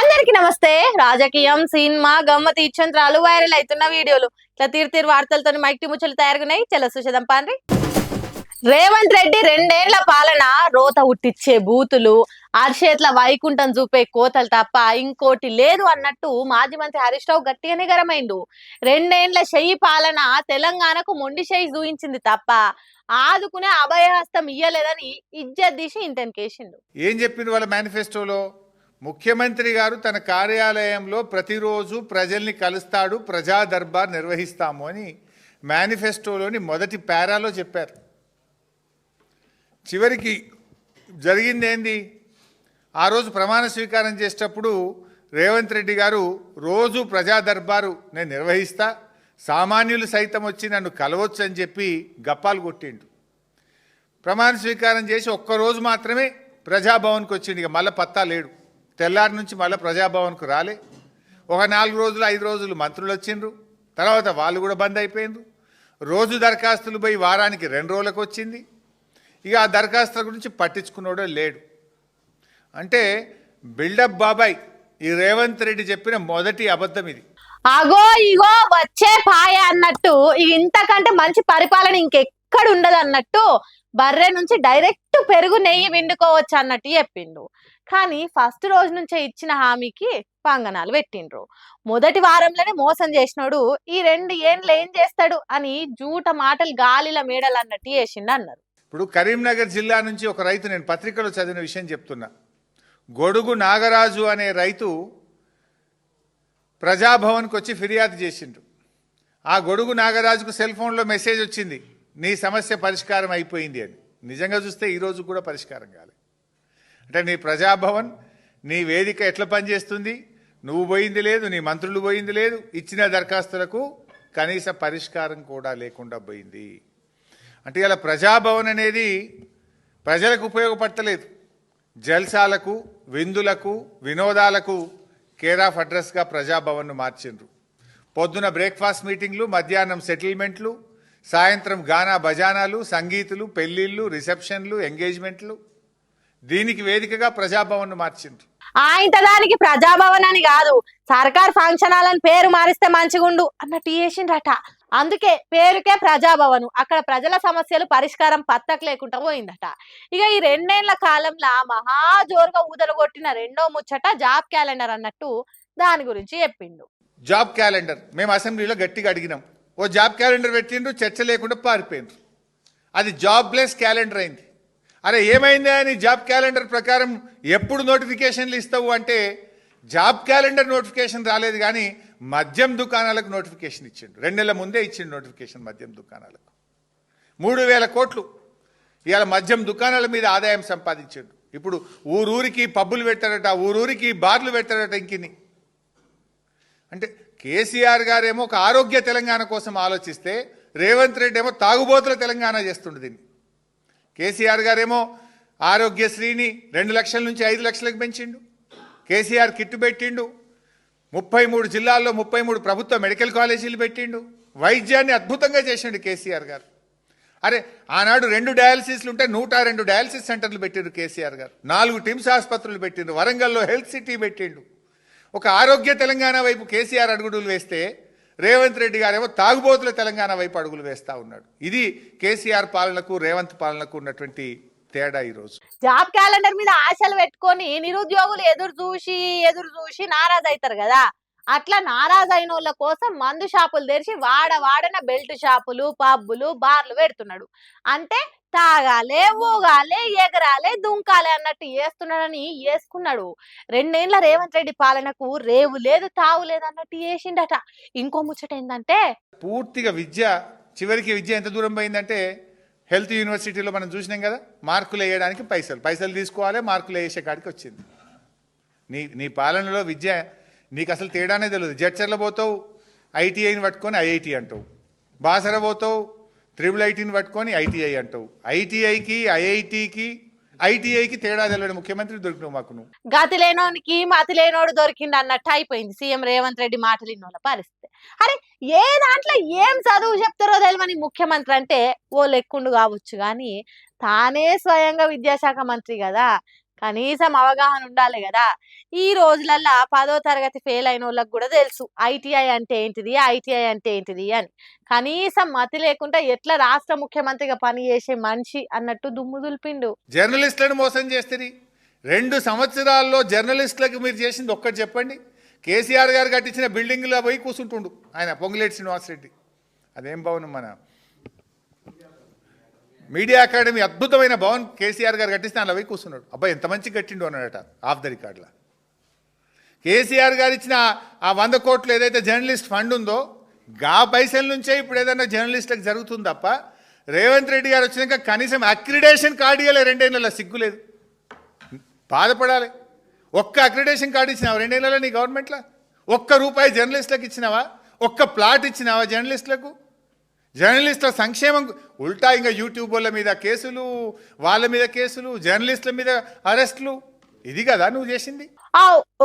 అందరికి నమస్తే. రాజకీయం, సినిమా, గమ్మతి ఇచ్చంత్రాలు వైరల్ అవుతున్న వీడియోలు ఇట్లా తీరు వార్తలతో మైక్టి ముచ్చలు తయారుగున్నాయి. చల సుషదం పాండ్రి. రేవంత్ రెడ్డి 2 ఏళ్ల పాలన రోత ఉట్టిచ్చే బూతులు, అర్షేట్ల వైకుంఠం చూపే కోతలు తప్ప ఇంకోటి లేదు అన్నట్టు మాజీ మంత్రి హరీష్ రావు గట్టిగానే గరమైండు. 2 ఏళ్ల చెయ్యి పాలన తెలంగాణకు మొండి చెయ్యి చూయించింది తప్ప ఆదుకునే అభయహస్తం ఇయ్యలేదని ఇజ్జత్ తీసి ఇంటెన్కేసిండు. ఏం చెప్పింది వాళ్ళ మేనిఫెస్టోలో? ముఖ్యమంత్రి గారు తన కార్యాలయంలో ప్రతిరోజు ప్రజల్ని కలుస్తాడు, ప్రజా దర్బార్ నిర్వహిస్తాము అని మేనిఫెస్టోలోని మొదటి పారాలో చెప్పారు. చివరికి జరిగింది ఏంది? ఆ రోజు ప్రమాణ స్వీకారం చేసేటప్పుడు రేవంత్ రెడ్డి గారు రోజు ప్రజా దర్బారు నేను నిర్వహిస్తా, సామాన్యులు సైతం వచ్చి నన్ను కలవచ్చు అని చెప్పి గప్పాలు కొట్టిండు. ప్రమాణ స్వీకారం చేసి ఒక్కరోజు మాత్రమే ప్రజాభవన్కి వచ్చిండు. ఇక మళ్ళీ పత్తా లేడు. తెల్లారి నుంచి మళ్ళీ ప్రజాభవన్కు రాలే. ఒక 4 రోజులు 5 రోజులు మంత్రులు వచ్చిండ్రు, తర్వాత వాళ్ళు కూడా బంద్ అయిపోయిండ్రు. రోజు దరఖాస్తులు పోయి వారానికి 2 రోజులకు వచ్చింది. ఇక ఆ దరఖాస్తుల గురించి పట్టించుకున్నాడో లేడు. అంటే బిల్డప్ బాబాయ్ ఈ రేవంత్ రెడ్డి చెప్పిన మొదటి అబద్ధం ఇది. అగో ఇగో వచ్చే పాయ అన్నట్టు ఇంతకంటే మంచి పరిపాలన ఇంకెక్కడ ఉండదు అన్నట్టు బర్రె నుంచి డైరెక్ట్ పెరుగు నెయ్యి విండుకోవచ్చు అన్నట్టు చెప్పిండు. కానీ ఫస్ట్ రోజు నుంచే ఇచ్చిన హామీకి పంగనాలు పెట్టిండ్రు. మొదటి వారంలోనే మోసం చేసినోడు ఈ 2 ఏండ్లు ఏం చేస్తాడు అని జూట మాటలు గాలిల మేడలు అన్నట్టు చేసిండు అన్నారు. ఇప్పుడు కరీంనగర్ జిల్లా నుంచి ఒక రైతు, నేను పత్రికలో చదివిన విషయం చెప్తున్నా. గొడుగు నాగరాజు అనే రైతు ప్రజాభవన్కి వచ్చి ఫిర్యాదు చేసిండు. ఆ గొడుగు నాగరాజుకు సెల్ ఫోన్లో మెసేజ్ వచ్చింది, నీ సమస్య పరిష్కారం అయిపోయింది అని. నిజంగా చూస్తే ఈరోజు కూడా పరిష్కారం కాలేదు. అంటే నీ ప్రజాభవన్, నీ వేదిక ఎట్లా పనిచేస్తుంది? నువ్వు పోయింది లేదు, నీ మంత్రులు పోయింది లేదు, ఇచ్చిన దరఖాస్తులకు కనీస పరిష్కారం కూడా లేకుండా పోయింది. అంటే ఇలా ప్రజాభవన్ అనేది ప్రజలకు ఉపయోగపడతలేదు. జల్సాలకు, విందులకు, వినోదాలకు కేర్ ఆఫ్ అడ్రస్గా ప్రజాభవన్ను మార్చిండ్రు. పొద్దున బ్రేక్ఫాస్ట్ మీటింగ్లు, మధ్యాహ్నం సెటిల్మెంట్లు, సాయంత్రం గానా బజానాలు, సంగీతులు, పెళ్లిళ్ళు, రిసెప్షన్లు, ఎంగేజ్మెంట్లు, దీనికి వేదికగా ప్రజాభవన్ మార్చిండ్రు. ఇంత దానికి ప్రజాభవన్ అని కాదు, సర్కార్ ఫంక్షన్ హాల్ అని పేరు మారిస్తే మంచిగుండు అన్నట్టు చేసిండ్రట. అందుకే పేరుకే ప్రజాభవన్. అక్కడ ప్రజల సమస్యలు పరిష్కారం పత్తకు లేకుండా పోయిందట. ఇక ఈ 2 ఏళ్ల కాలంలో మహా జోరుగా ఊదలగొట్టిన రెండో ముచ్చట జాబ్ క్యాలెండర్ అన్నట్టు దాని గురించి చెప్పిండు. జాబ్ క్యాలెండర్ మేము అసెంబ్లీలో గట్టిగా అడిగినాం. ఓ జాబ్ క్యాలెండర్ పెట్టిండ్రు, చర్చ లేకుండా పారిపోయిండ్రు. అది జాబ్లెస్ క్యాలెండర్ అయింది. అరే ఏమైందా అని జాబ్ క్యాలెండర్ ప్రకారం ఎప్పుడు నోటిఫికేషన్లు ఇస్తావు అంటే జాబ్ క్యాలెండర్ నోటిఫికేషన్ రాలేదు, కానీ మద్యం దుకాణాలకు నోటిఫికేషన్ ఇచ్చిండు. 2 నెలల ముందే ఇచ్చిండు నోటిఫికేషన్ మద్యం దుకాణాలకు. 3,000 కోట్లు ఇవాళ మద్యం దుకాణాల మీద ఆదాయం సంపాదించాడు. ఇప్పుడు ఊరూరికి పబ్బులు పెట్టారట, ఊరూరికి బార్లు పెట్టారట. ఇంకిని అంటే కేసీఆర్ గారేమో ఒక ఆరోగ్య తెలంగాణ కోసం ఆలోచిస్తే రేవంత్ రెడ్డి ఏమో తాగుబోతుల తెలంగాణ చేస్తుండే దీన్ని. కేసీఆర్ గారేమో ఆరోగ్యశ్రీని 2 లక్షల నుంచి 5 లక్షలకు పెంచిండు. కేసీఆర్ కిట్టు పెట్టిండు. 33 జిల్లాల్లో 33 ప్రభుత్వ మెడికల్ కాలేజీలు పెట్టిండు. వైద్యాన్ని అద్భుతంగా చేసిండు కేసీఆర్ గారు. అరే ఆనాడు 2 డయాలసిస్లు ఉంటే 102 డయాలసిస్ సెంటర్లు పెట్టిండు కేసీఆర్ గారు. 4 టిమ్స్ ఆసుపత్రులు పెట్టిండు. వరంగల్లో హెల్త్ సిటీ పెట్టిండు. ఒక ఆరోగ్య తెలంగాణ వైపు కేసీఆర్ అడుగులు వేస్తే రేవంత్ రెడ్డి గారేమో తాగుబోతుల తెలంగాణ వైపు అడుగులు వేస్తా ఉన్నాడు. ఇది కేసీఆర్ పాలనకు రేవంత్ పాలనకు ఉన్నటువంటి తేడా. ఈరోజు జాబ్ క్యాలెండర్ మీద ఆశలు పెట్టుకొని నిరుద్యోగులు ఎదురు చూసి నారాజు అవుతారు కదా. అట్లా నారాజు అయిన వాళ్ళ కోసం మందు షాపులు తెరిచి వాడన బెల్ట్ షాపులు, పబ్బులు, బార్లు పెడుతున్నాడు. అంటే తాగాలే, ఊగాలే, ఎగరాలే, దుంకాలే అన్నట్టు వేస్తున్నాడని వేసుకున్నాడు. 2 ఏళ్ల రేవంత్ రెడ్డి పాలనకు రేవు లేదు, తావు లేదు అన్నట్టు వేసిండట. ఇంకో ముచ్చట ఏంటంటే పూర్తిగా విద్య, చివరికి విద్య ఎంత దూరం పోయిందంటే హెల్త్ యూనివర్సిటీలో మనం చూసినాం కదా, మార్కులు వేయడానికి పైసలు తీసుకోవాలి, మార్కులు వేసే కాడికి వచ్చింది. నీ పాలనలో విద్య నీకు అసలు తేడానే తెలియదు. జడ్చర్ల పోతావు, ఐటీఐని పట్టుకొని ఐఐటి అంటావు. బాసర పోతావు, IIITని పట్టుకొని ITI అంటావు. ITIకి, IITకి ఐటీఐకి తేడా తెలియని ముఖ్యమంత్రి దొరికినావు మాకు నువ్వు. గతి లేనోనికి మతి లేనోడు దొరికిండు అన్నట్టు అయిపోయింది సీఎం రేవంత్ రెడ్డి మాటలు ఇన్నోళ్ళ పరిస్థితి. అరే ఏ దాంట్లో ఏం చదువు చెప్తారో తెలియని ముఖ్యమంత్రి అంటే ఓ లెక్కుండు కావచ్చు కానీ తానే స్వయంగా విద్యాశాఖ మంత్రి కదా, కనీసం అవగాహన ఉండాలి కదా. ఈ రోజులల్లా 10వ తరగతి ఫెయిల్ అయిన వాళ్ళకి కూడా తెలుసు ఐటీఐ అంటే ఏంటిది, ఐటీఐ అంటే ఏంటిది అని. కనీసం మతి లేకుండా ఎట్లా రాష్ట్ర ముఖ్యమంత్రిగా పని చేసే మనిషి అన్నట్టు దుమ్ము దులిపిండు. జర్నలిస్టులను మోసం చేస్తుంది. 2 సంవత్సరాల్లో జర్నలిస్టులకు మీరు చేసింది ఒక్కటి చెప్పండి. కేసీఆర్ గారు కట్టించిన బిల్డింగ్లో పోయి కూర్చుంటుండు ఆయన, పొంగులేటి శ్రీనివాసరెడ్డి. అదేం భవనం, మన మీడియా అకాడమీ అద్భుతమైన భవన్ కేసీఆర్ గారు కట్టిస్తే అలా పోయి కూర్చున్నాడు. అబ్బాయి ఎంత మంచి కట్టిండు అన్నాడట ఆఫ్ ద రికార్డులో. కేసీఆర్ గారు ఇచ్చిన ఆ 100 కోట్లు ఏదైతే జర్నలిస్ట్ ఫండ్ ఉందో గా పైసల నుంచే ఇప్పుడు ఏదైనా జర్నలిస్టులకు జరుగుతుంది తప్ప రేవంత్ రెడ్డి గారు వచ్చినాక కనీసం అక్రిడేషన్ కార్డు ఇవ్వలే 2 ఏళ్ళలో. సిగ్గులేదు, బాధపడాలి. ఒక్క అక్రిడేషన్ కార్డు ఇచ్చినావా 2 ఏళ్ళలో నీ గవర్నమెంట్లో? ₹1 జర్నలిస్టులకు ఇచ్చినావా? ఒక్క ప్లాట్ ఇచ్చినావా జర్నలిస్టులకు? జర్నలిస్టుల సంక్షేమం ఉల్టా ఇంకా యూట్యూబ్ వాళ్ళ మీద కేసులు, వాళ్ళ మీద కేసులు, జర్నలిస్టుల మీద అరెస్టులు. ఇది కదా నువ్వు చేసింది.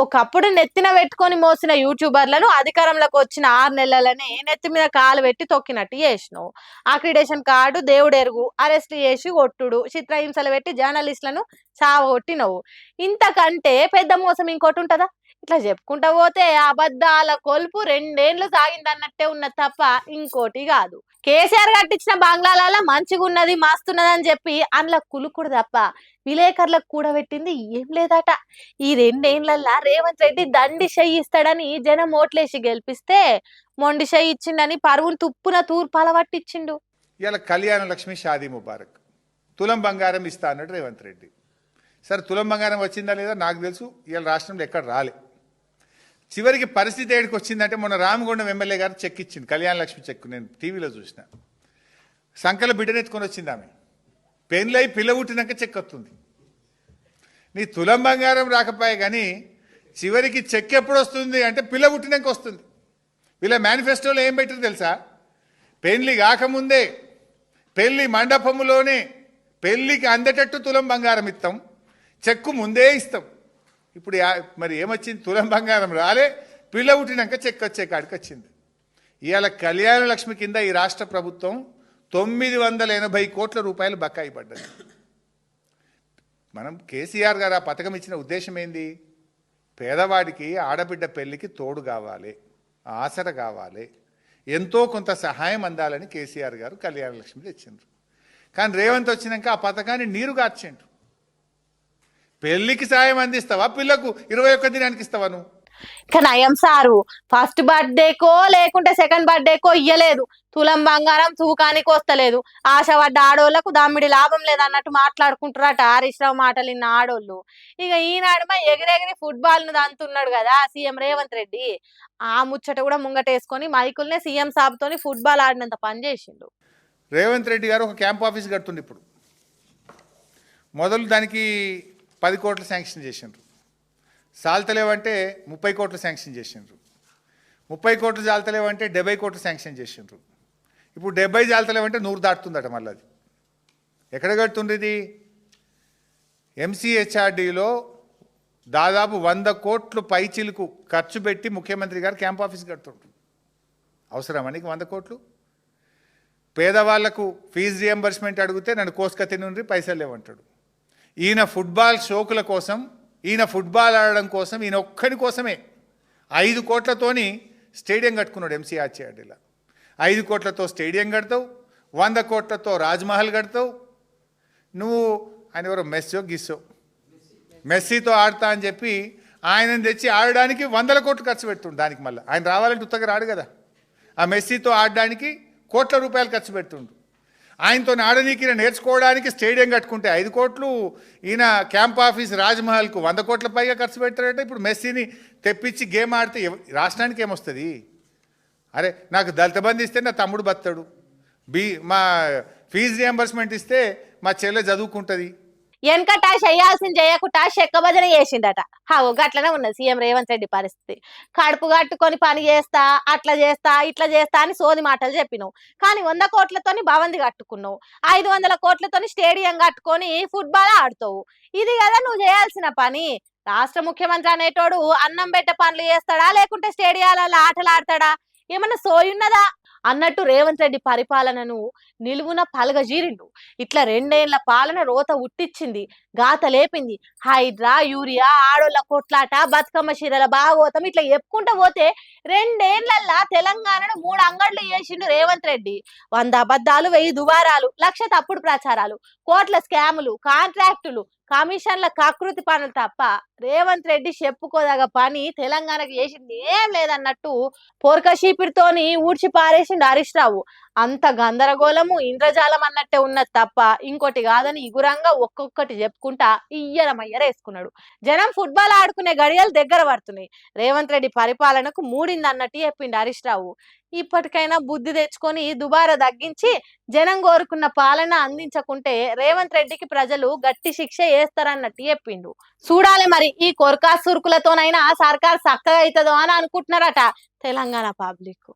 ఒకప్పుడు నెత్తిన పెట్టుకొని మోసిన యూట్యూబర్లను అధికారంలోకి వచ్చిన 6 నెలలనే నెత్తి మీద కాలు పెట్టి తొక్కినట్టు చేసినావు. అక్రిడేషన్ కార్డు దేవుడెరుగు, అరెస్ట్ చేసి కొట్టుడు, చిత్రహింసలు పెట్టి జర్నలిస్టులను చావగొట్టినవు. ఇంతకంటే పెద్ద మోసం ఇంకోటి ఉంటుందా? ఇట్లా చెప్పుకుంటా పోతే అబద్ధాల కొలుపు 2 ఏళ్ళు సాగిందన్నట్టే ఉన్నది తప్ప ఇంకోటి కాదు. కేసీఆర్ కట్టించిన బంగ్లాల మంచిగా ఉన్నది, మస్తున్నది అని చెప్పి అందులో కులుకుడు తప్ప విలేకరులకు కూడా పెట్టింది ఏం లేదట. ఈ 2 ఏళ్లల్లా రేవంత్ రెడ్డి దండి చెయ్యి ఇస్తాడని జనం ఓట్లేసి గెలిపిస్తే మొండి చెయ్యి ఇచ్చిండని పరువును తుప్పున తూర్పు అలవట్టించిండు. ఇలా కళ్యాణ లక్ష్మి షాదీ ముబారక్ తులం బంగారం ఇస్తా అన్నాడు రేవంత్ రెడ్డి. సరే తులం బంగారం వచ్చిందా లేదా నాకు తెలుసు, ఇవాళ రాష్ట్రంలో ఎక్కడ రాలే. చివరికి పరిస్థితి ఏడికి వచ్చిందంటే మొన్న రామగుండం ఎమ్మెల్యే గారు చెక్ ఇచ్చింది, కళ్యాణ లక్ష్మి చెక్. నేను టీవీలో చూసిన. సంకల బిడ్డనెత్తుకొని వచ్చింది ఆమె. పెళ్ళై పిల్ల పుట్టినాక చెక్ వస్తుంది. నీ తులం బంగారం రాకపోయే కానీ చివరికి చెక్ ఎప్పుడు వస్తుంది అంటే పిల్ల పుట్టినాక వస్తుంది. వీళ్ళ మేనిఫెస్టోలో ఏం పెట్టారు తెలుసా? పెళ్లి కాకముందే పెళ్లి మండపములోనే పెళ్లికి అందేటట్టు తులం బంగారం ఇస్తాం, చెక్కు ముందే ఇస్తాం. ఇప్పుడు మరి ఏమొచ్చింది? తులం బంగారం రాలే, పిల్ల పుట్టినాక చెక్ వచ్చే కాడికి వచ్చింది. ఇవాళ కళ్యాణ లక్ష్మి కింద ఈ రాష్ట్ర ప్రభుత్వం 980 కోట్ల రూపాయలు బకాయి పడ్డది. మనం కేసీఆర్ గారు ఆ పథకం ఇచ్చిన ఉద్దేశం ఏంది? పేదవాడికి ఆడబిడ్డ పెళ్లికి తోడు కావాలి, ఆసర కావాలి, ఎంతో కొంత సహాయం అందాలని కేసీఆర్ గారు కళ్యాణ లక్ష్మి తెచ్చిండ్రు. కానీ రేవంత్ వచ్చినాక ఆ పథకాన్ని నీరు గార్చిండ్రు. పెళ్లికి సాయం అందిస్తావా, పిల్లకు 21 దినానికి ఇస్తావా నువ్వు? కానీ నయం సారు ఫస్ట్ బర్త్డేకో లేకుంటే సెకండ్ బర్త్డేకో ఇయ్యలేదు. తులం బంగారం తూకానికి వస్తలేదు. ఆశపడ్డ ఆడోళ్లకు దమ్మిడి లాభం లేదన్నట్టు మాట్లాడుకుంటారట హరీష్ రావు మాటలు ఇన్న ఆడోళ్ళు. ఇక ఈనాడుమా ఎగిరెగిరి ఫుట్బాల్ ను దంతున్నాడు కదా సీఎం రేవంత్ రెడ్డి. ఆ ముచ్చట కూడా ముంగటేసుకొని మైకుల్నే సీఎం సాబ్తోని ఫుట్బాల్ ఆడినంత పని చేసిండు. రేవంత్ రెడ్డి గారు ఒక క్యాంప్ ఆఫీస్ కడుతుండే. ఇప్పుడు మొదలు దానికి 10 కోట్లు శాంక్షన్ చేసిండ్రు. సాల్తలేవంటే 30 కోట్లు శాంక్షన్ చేసిండ్రు. 30 కోట్లు చాలతలేవంటే 70 కోట్లు శాంక్షన్ చేసిండ్రు. ఇప్పుడు 70 చాలతలేవంటే 100 దాటుతుందట. మళ్ళీ అది ఎక్కడ కడుతుండేది? ఎంసీహెచ్ఆర్డీలో దాదాపు 100 కోట్లు పైచిలకు ఖర్చు పెట్టి ముఖ్యమంత్రి గారు క్యాంప్ ఆఫీస్ కడుతుండ్రు. అవసరమా నీకు 100 కోట్లు? పేదవాళ్లకు ఫీజు రియంబర్స్మెంట్ అడిగితే నన్ను కోసుకతి నుండి పైసలు లేవంటాడు. ఈయన ఫుట్బాల్ షోకుల కోసం, ఈయన ఫుట్బాల్ ఆడడం కోసం, ఈయన ఒక్కడి కోసమే 5 కోట్లతోని స్టేడియం కట్టుకున్నాడు ఎంసీహెచ్ఆర్డీలో. 5 కోట్లతో స్టేడియం కడతావు, 100 కోట్లతో రాజ్మహల్ కడతావు. నువ్వు ఆయన ఎవరో మెస్సీతో ఆడతా అని చెప్పి ఆయనను తెచ్చి ఆడడానికి 100 కోట్లు ఖర్చు పెడుతుండు. దానికి మళ్ళీ ఆయన రావాలంటే ఉత్తగా రాడు కదా. ఆ మెస్సీతో ఆడడానికి కోట్ల రూపాయలు ఖర్చు పెడుతుండు. ఆయనతో ఆడనీకి నేర్చుకోవడానికి స్టేడియం కట్టుకుంటే 5 కోట్లు, ఈయన క్యాంప్ ఆఫీస్ రాజ్మహల్కు 100 కోట్ల పైగా ఖర్చు పెడతాడట. ఇప్పుడు మెస్సీని తెప్పించి గేమ్ ఆడితే రాష్ట్రానికి ఏమొస్తుంది? అరే నాకు దళిత బంధు ఇస్తే నా తమ్ముడు బతాడు, మా ఫీజు రియంబర్స్మెంట్ ఇస్తే మా చెల్లె చదువుకుంటుంది. వెనకట చేయాల్సింది చేయకుండా చెక్క భజన చేసిండట. గట్లనే ఉన్నది సీఎం రేవంత్ రెడ్డి పరిస్థితి. కడుపు కట్టుకొని పని చేస్తా, అట్లా చేస్తా, ఇట్లా చేస్తా అని సోది మాటలు చెప్పినావు. కానీ 100 కోట్లతోని భవంతి కట్టుకున్నావు, 500 కోట్లతోని స్టేడియం కట్టుకొని ఫుట్బాల్ ఆడుతావు. ఇది కదా నువ్వు చేయాల్సిన పని. రాష్ట్ర ముఖ్యమంత్రి అనేటోడు అన్నం పెట్టే పనులు చేస్తాడా, లేకుంటే స్టేడియాలలో ఆటలు ఆడతాడా? ఏమన్నా సోయున్నదా అన్నట్టు రేవంత్ రెడ్డి పరిపాలనను నిలువున పలగజీరిండు. ఇట్లా 2 ఏళ్ల పాలన రోత ఉట్టించింది, గాత లేపింది. హైడ్రా, యూరియా, ఆడోళ్ళ కొట్లాట, బతుకమ్మ చీరల భాగవతం ఇట్లా చెప్పుకుంటూ పోతే 2 ఏళ్లల్లా తెలంగాణను 3 అంగళ్ళు చేసిండు రేవంత్ రెడ్డి. 100 అబద్ధాలు, 1000 దుబారాలు, 1,00,000 తప్పుడు ప్రచారాలు, కోట్ల స్కాములు, కాంట్రాక్టులు, కమిషన్ల కకృతి పనులు తప్ప రేవంత్ రెడ్డి చెప్పుకోదగ పని తెలంగాణకు చేసింది ఏం లేదన్నట్టు పోర్క చీపిరితోని ఊడ్చి పారేసిండు హరీష్ రావు. అంత గందరగోళము, ఇంద్రజాలం అన్నట్టే ఉన్నది తప్ప ఇంకోటి కాదని ఇగురంగా ఒక్కొక్కటి చెప్పుకుంటా ఇయ్యరమయ్యరేసుకున్నాడు. జనం ఫుట్బాల్ ఆడుకునే గడియలు దగ్గర పడుతున్నాయి. రేవంత్ రెడ్డి పరిపాలనకు మూడింది అన్నట్టు చెప్పిండు హరీష్ రావు. ఇప్పటికైనా బుద్ధి తెచ్చుకొని దుబారా తగ్గించి జనం కోరుకున్న పాలన అందించకుంటే రేవంత్ రెడ్డికి ప్రజలు గట్టి శిక్ష వేస్తారన్నట్టు చెప్పిండు. చూడాలి మరి ఈ కొరకా సురుకులతోనైనా సర్కార్ చక్కగా అవుతుందో అని అనుకుంటున్నారట తెలంగాణ పబ్లిక్.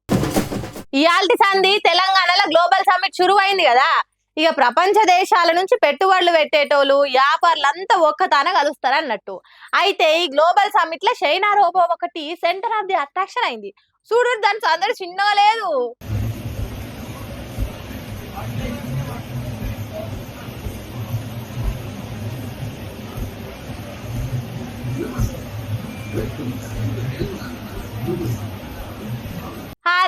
ఇయాల్టి సంధి తెలంగాణలో గ్లోబల్ సమ్మిట్ షురువైంది కదా. ఇక ప్రపంచ దేశాల నుంచి పెట్టుబడులు పెట్టేటోళ్ళు, వ్యాపారులంతా ఒక్కతాన కలుస్తారన్నట్టు. అయితే ఈ గ్లోబల్ సమ్మిట్ లో చైనా రోబో ఒకటి సెంటర్ ఆఫ్ ది అట్రాక్షన్ అయింది. చూడు దాని అందరు చిన్నగా లేదు.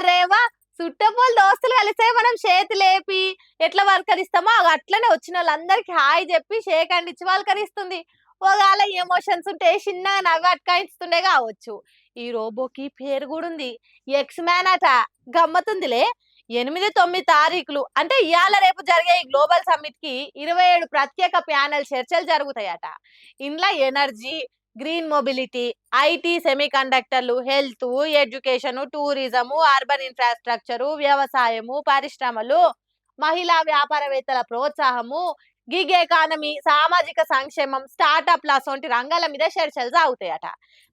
రేవా చుట్టపోలు దోస్తులు కలిసే మనం చేతి లేపి ఎట్లా వల్కరిస్తామో అట్లనే వచ్చిన వాళ్ళందరికి హాయ్ చెప్పి షేక్ అండ్ ఇచ్చి వల్కరిస్తుంది. ఒకవేళ ఎమోషన్స్ ఉంటే చిన్నగా నవ్వు అట్కాయిస్తుండే కావచ్చు. ఈ రోబోకి పేరు కూడా ఉంది, ఎక్స్ మ్యాన్ అట. గమ్మతుందిలే. 8-9 తారీఖులు అంటే ఇవాళ రేపు జరిగే ఈ గ్లోబల్ సమ్మిట్ కి 27 ప్రత్యేక ప్యానెల్ చర్చలు జరుగుతాయట. ఇందులో ఎనర్జీ, గ్రీన్ మొబిలిటీ, ఐటీ, సెమీ కండక్టర్లు, health, education, tourism, urban infrastructure, వ్యవసాయము, పరిశ్రమలు, మహిళా వ్యాపారవేత్తల ప్రోత్సాహము, గిగ్ ఎకానమీ, సామాజిక సంక్షేమం, స్టార్టప్ల వంటి రంగాల మీద చర్చలు సాగుతాయట.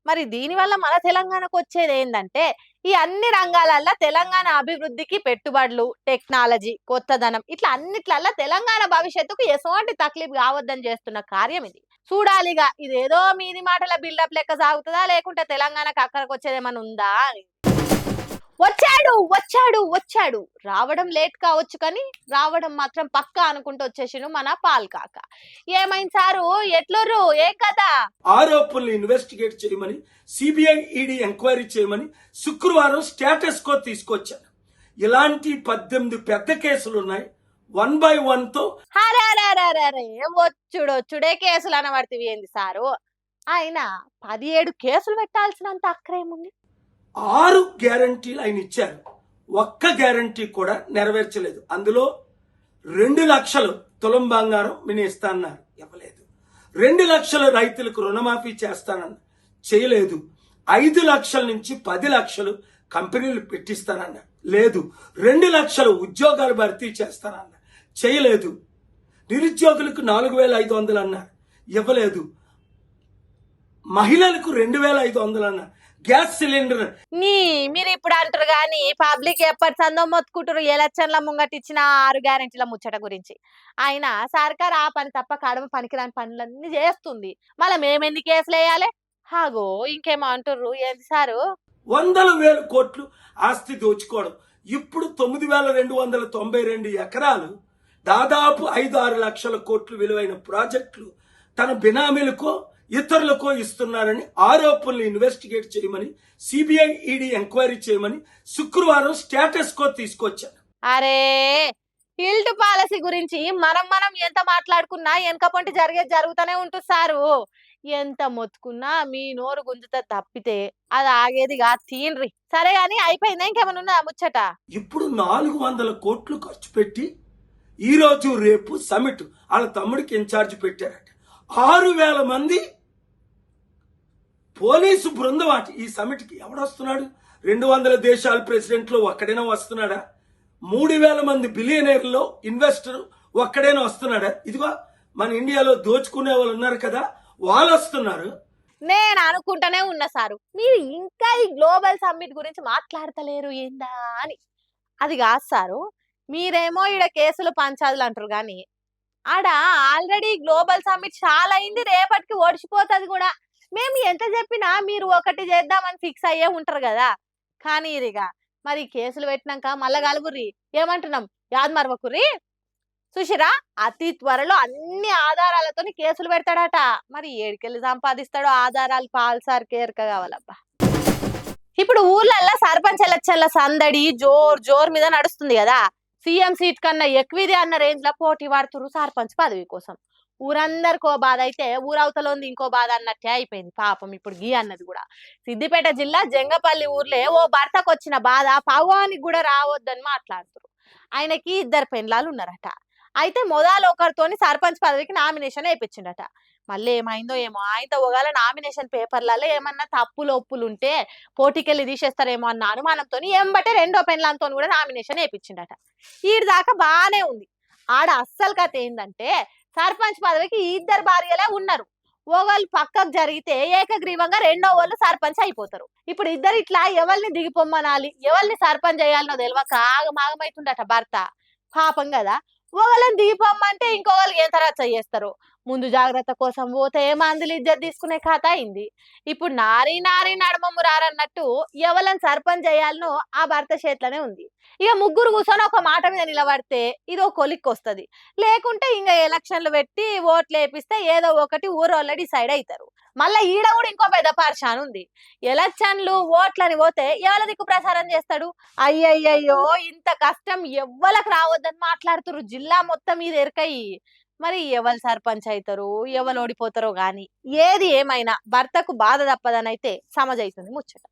మరి దీనివల్ల మన తెలంగాణకు వచ్చేది ఏంటంటే ఈ అన్ని రంగాలల్లో తెలంగాణ అభివృద్ధికి పెట్టుబడులు, టెక్నాలజీ, కొత్తదనం ఇట్లా అన్నిట్లల్లో తెలంగాణ భవిష్యత్తుకు ఎటువంటి తక్లీఫ్ కావద్దని చేస్తున్న కార్యం ఇది. చూడాలిగా ఇదేదో మీది మాటల బిల్డప్ లెక్క సాగుతుందా, లేకుంటే తెలంగాణకు అక్కడికి వచ్చేదేమన్నా ఉందా అని. వచ్చాడు వచ్చాడు వచ్చాడు, రావడం లేట్ కావచ్చు కానీ రావడం మాత్రం పక్కా అనుకుంటూ వచ్చేసిను మన పాల్కాక. ఏమైంది సారు, ఎట్లరు, ఏం కదా? ఆరోపణలు ఇన్వెస్టిగేట్ చేయమని సిబిఐ, ఈడీ ఎంక్వైరీ చేయమని శుక్రవారం స్టేటస్ కో తీసుకొచ్చారు. ఇలాంటి 18 పెద్ద కేసులు ఉన్నాయి. 1 by 1 తో వచ్చుడే కేసులు అనబడితే ఏంది సారు? ఆయన 17 కేసులు పెట్టాల్సినంత అక్కరేముంది? 6 గ్యారంటీలు ఆయన ఇచ్చారు. ఒక్క గ్యారంటీ కూడా నెరవేర్చలేదు. అందులో 2 లక్షలు తులం బంగారం నేను ఇస్తానన్నారు, ఇవ్వలేదు. 2 లక్షల రైతులకు రుణమాఫీ చేస్తానన్నారు, చేయలేదు. 5 లక్షల నుంచి 10 లక్షలు కంపెనీలు పెట్టిస్తానన్నారు, లేదు. 2 లక్షల ఉద్యోగాలు భర్తీ చేస్తానన్నారు, చేయలేదు. నిరుద్యోగులకు 4,500 అన్నారు, ఇవ్వలేదు. మహిళలకు 2,500 అన్నారు. గ్యాస్ సిలిండర్ మీరు ఇప్పుడు అంటారు కానీ పబ్లిక్ ఎప్పటి సందో మొత్తుకుంటారు ఎలక్షన్ల ముంగట ఇచ్చిన 6 గ్యారెంటీల ముచ్చట గురించి. ఆయన సర్కార్ ఆ పని తప్ప కడమ పనికిరాని పనులన్నీ చేస్తుంది. మళ్ళీ మేమెందుకు కేసులు వేయాలి? హాగో ఇంకేమో అంటారు, ఏంటి సారు? 100,000 కోట్లు ఆస్తి దోచుకోవడం. ఇప్పుడు 9,292 ఎకరాలు, దాదాపు 5-6 లక్షల కోట్లు విలువైన ప్రాజెక్టులు తన బినామీలకో ఇతరులకో ఇస్తున్నారని ఆరోపణలు ఇన్వెస్టిగేట్ చేయమని సిబిఐ, ఈడీ ఎంక్వైరీ చేయమని శుక్రవారం స్టేటస్ కో తీసుకొచ్చారు. అరే హిల్ట్ పాలసీ గురించి మనం ఎంత మాట్లాడుకున్నా వెనక పొంటి జరిగేది జరుగుతూనే ఉంటుంది సారు. ఎంత మొత్తుకున్నా మీ నోరు గుంజుతా తప్పితే అది ఆగేది కాదు. తీన్రి సరే గాని అయిపోయిందా, ఇంకేమన్నా ఉందా ముచ్చట? ఇప్పుడు 400 కోట్లు ఖర్చు పెట్టి ఈ రోజు రేపు సమిట్ వాళ్ళ తమ్ముడికి ఇన్ఛార్జ్ పెట్టారట. 6,000 మంది పోలీసు బృందం అట. ఈ సమిట్ కి ఎవడొస్తున్నాడు? 200 దేశాల ప్రెసిడెంట్లు ఒక్కడైనా వస్తున్నాడా? 3,000 మంది బిలియనీర్లో ఇన్వెస్టర్ ఒక్కడైనా వస్తున్నాడా? ఇదిగో మన ఇండియాలో దోచుకునే వాళ్ళు ఉన్నారు కదా, వాళ్ళు వస్తున్నారు. నేను అనుకుంటానే ఉన్నా సారు, మీరు ఇంకా ఈ గ్లోబల్ సమ్మిట్ గురించి మాట్లాడతలేరు ఏందా అని. అది కాదు సారు, మీరేమో ఈడ కేసులు పంచాదులు అంటారు కానీ ఆడ ఆల్రెడీ గ్లోబల్ సమ్మిట్ చాలా అయింది, రేపటికి ఓడిచిపోతుంది కూడా. మేము ఎంత చెప్పినా మీరు ఒకటి చేద్దామని ఫిక్స్ అయ్యే ఉంటారు కదా. కానీ ఇదిగా మరి కేసులు పెట్టినాక మళ్ళా కలుగుర్రి ఏమంటున్నాం, యాద్ మరవకుర్రి. సుషిరా అతి త్వరలో అన్ని ఆధారాలతోని కేసులు పెడతాడట. మరి ఏడికెళ్ళి సంపాదిస్తాడో ఆధారాలు పాల్సార్ కేర్క కావాలబ్బా. ఇప్పుడు ఊర్లల్లో సర్పంచ్ ఎలక్షన్ల సందడి జోర్ మీద నడుస్తుంది కదా. సీఎం సీట్ కన్నా ఎక్కువది అన్న రేంజ్ లో పోటీ పడుతున్నారు సర్పంచ్ పదవి కోసం. ఊరందరికో బాధ అయితే ఊరవతలోంది ఇంకో బాధ అన్నట్టే అయిపోయింది పాపం. ఇప్పుడు గీ అన్నది కూడా సిద్దిపేట జిల్లా జంగపల్లి ఊర్లే ఓ భర్తకు వచ్చిన బాధ పగవానికి కూడా రావద్దని మాట్లాడుతున్నారు. ఆయనకి 2 పెండ్లాలు ఉన్నారట. అయితే మొదలు ఒకరితోని సర్పంచ్ పదవికి నామినేషన్ వేయించిండట. మళ్ళీ ఏమైందో ఏమో, ఆయనతో ఒకవేళ నామినేషన్ పేపర్లలో ఏమన్నా తప్పులు ఒప్పులు ఉంటే పోటీకెళ్ళి తీసేస్తారేమో అన్న అనుమానంతో ఎంబటే 2వ పెండ్లంతో కూడా నామినేషన్ వేయించిండట. ఈడి దాకా బానే ఉంది. ఆడ అస్సలు కథ ఏంటంటే సర్పంచ్ పదవికి 2 భార్యలే ఉన్నారు. ఒకళ్ళు పక్కకు జరిగితే ఏకగ్రీవంగా 2వ వాళ్ళు సర్పంచ్ అయిపోతారు. ఇప్పుడు ఇద్దరు ఇట్లా ఎవరిని దిగిపోమ్మనాలి, ఎవరిని సర్పంచ్ చేయాలనో తెలియక ఆగమాగమైతుండట భర్త. పాపం కదా, ఒకళ్ళని దిగిపోమ్మంటే ఇంకొకరికి ఎంత రచ్చ చేస్తారు. ముందు జాగ్రత్త కోసం పోతే మందులు ఇజ్జత్ తీసుకునే కథ అయింది. ఇప్పుడు నారీ నడమమ్ము రారన్నట్టు ఎవరిని సర్పంచ్ చేయాలనో ఆ భర్త చేతిలోనే ఉంది. ఇక ముగ్గురు కూర్చొని ఒక మాట మీద నిలబడితే ఇది ఒక కొలిక్కి వస్తుంది. లేకుంటే ఇంకా ఎలక్షన్లు పెట్టి ఓట్లు వేపిస్తే ఏదో ఒకటి ఊరోళ్ళ డిసైడ్ అవుతారు. మళ్ళీ ఈడ కూడా ఇంకో పెద్ద పరిశాన్ ఉంది. ఎలక్షన్లు ఓట్లని పోతే ఎవరి దిక్కు ప్రచారం చేస్తాడు. అయ్యయ్యో ఇంత కష్టం ఎవ్వలకు రావద్దని మాట్లాడుతున్నారు జిల్లా మొత్తం మీద ఎరకయి. మరి ఎవరు సర్పంచ్ అవుతారు, ఎవరు ఓడిపోతారో గాని ఏది ఏమైనా భర్తకు బాధ తప్పదని అయితే సమజైతుంది ముచ్చట.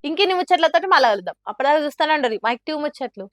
ఇంకిన్ని ముచ్చట్లతోటి మళ్ళీ కలుద్దాం. అప్పటిదాకా చూస్తానండి మైక్ టీవీ ముచ్చట్లు.